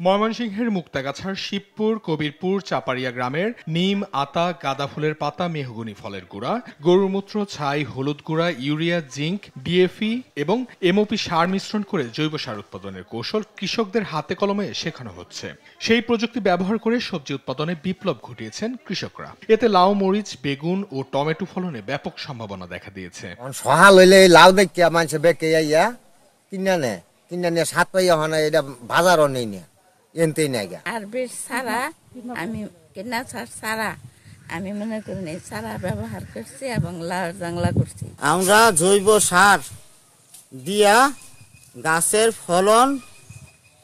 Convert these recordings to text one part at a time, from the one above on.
ময়মনসিংহের মুক্তাগাছার শিবপুর, কবিরপুর, চাপাড়িয়া গ্রামের নিম, আতা, গাঁদা ফুলের পাতা, মেহগনি ফলের গুঁড়া, গরুর মূত্র, ছাই, হলুদ গুঁড়া, ইউরিয়া, জিঙ্ক, ডিএপি এবং এমওপি সার মিশ্রণ করে জৈব সার উৎপাদনের কৌশল কৃষকদের হাতে কলমে শেখানো হচ্ছে। সেই প্রযুক্তি ব্যবহার করে সবজি উৎপাদনে বিপ্লব ঘটিয়েছেন কৃষকরা। এতে লাউ, মরিচ, বেগুন ও টমেটো ফলনে ব্যাপক সম্ভাবনা দেখা দিয়েছে। সহাল হইলে লাউ দেখিয়া মানুষ বেঁকে আইয়া কিনা নে সাত পাইয়া হয় না, এটা বাজারও নেই না, এনতেই নাই গা। আর বেশ সারা আমি কেনা সারা আমি মনে করি সারা ব্যবহার করছি এবং লাউ জাংলা করছি। আমরা জৈব সার দিয়া গাছের ফলন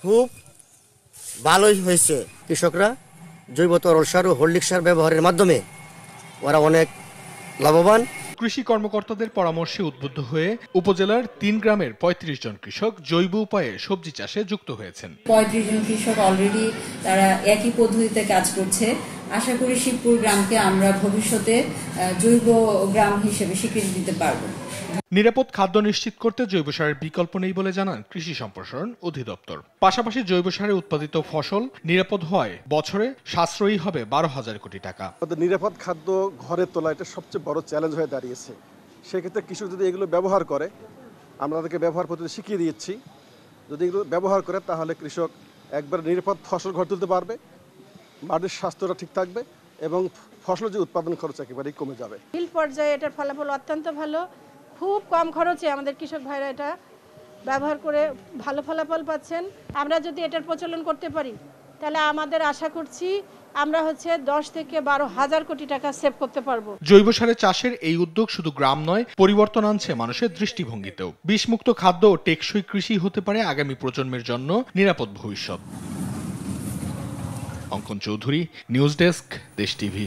খুব ভালোই হয়েছে। কৃষকরা জৈব তরল সার ও হরলিক্স সার ব্যবহারের মাধ্যমে ওরা অনেক লাভবান। কৃষি কর্মকর্তাদের পরামর্শে উদ্বুদ্ধ হয়ে উপজেলার ৩ গ্রামের ৩৫ জন কৃষক জৈব উপায়ে সবজি চাষে যুক্ত হয়েছেন। ৩৫ জন কৃষক অলরেডি তারা একই পদ্ধতিতে কাজ করছে। আশা করি শিবপুর গ্রামকে আমরা ভবিষ্যতে জৈব গ্রাম হিসেবে স্বীকৃতি দিতে পারব। নিরাপদ খাদ্য নিশ্চিত করতে জৈব সারের বিকল্প নেই বলে জানান কৃষি সম্প্রসারণ অধিদপ্তর। পাশাপাশি জৈব সারে উৎপাদিত ফসল নিরাপদ হওয়ায় বছরে সাশ্রয়ী হবে ১২,০০০ কোটি টাকা। নিরাপদ খাদ্য ঘরে তোলা এটা সবচেয়ে বড় চ্যালেঞ্জ হয়ে দাঁড়িয়েছে। সেক্ষেত্রে কৃষক যদি এগুলো ব্যবহার করে, আমরা তাদেরকে ব্যবহার পদ্ধতি শিখিয়ে দিচ্ছি, যদি এগুলো ব্যবহার করে তাহলে কৃষক একবার নিরাপদ ফসল ঘরে তুলতে পারবে, মাটির স্বাস্থ্যটা ঠিক থাকবে এবং ফসলের যে উৎপাদন খরচ একেবারেই কমে যাবে। ফিল্ড পর্যায়ে এটার ফলাফল অত্যন্ত ভালো। খুব কম খরচে আমাদের কৃষক ভাইরা এটা ব্যবহার করে ভালো ফলাফল পাচ্ছেন। আমরা যদি এটার প্রচলন করতে পারি তাহলে আমাদের আশা করছি আমরা 10 থেকে 12,০০০ কোটি টাকা সেভ করতে পারবো। জৈব সারে চাষের এই উদ্যোগ শুধু গ্রাম নয়, পরিবর্তন আনছে মানুষের দৃষ্টিভঙ্গিতেও। বিষমুক্ত খাদ্য ও টেকসই কৃষি হতে পারে আগামী প্রজন্মের জন্য নিরাপদ ভবিষ্যৎ। অঙ্কন চৌধুরী, নিউজ ডেস্ক, দেশ টিভি।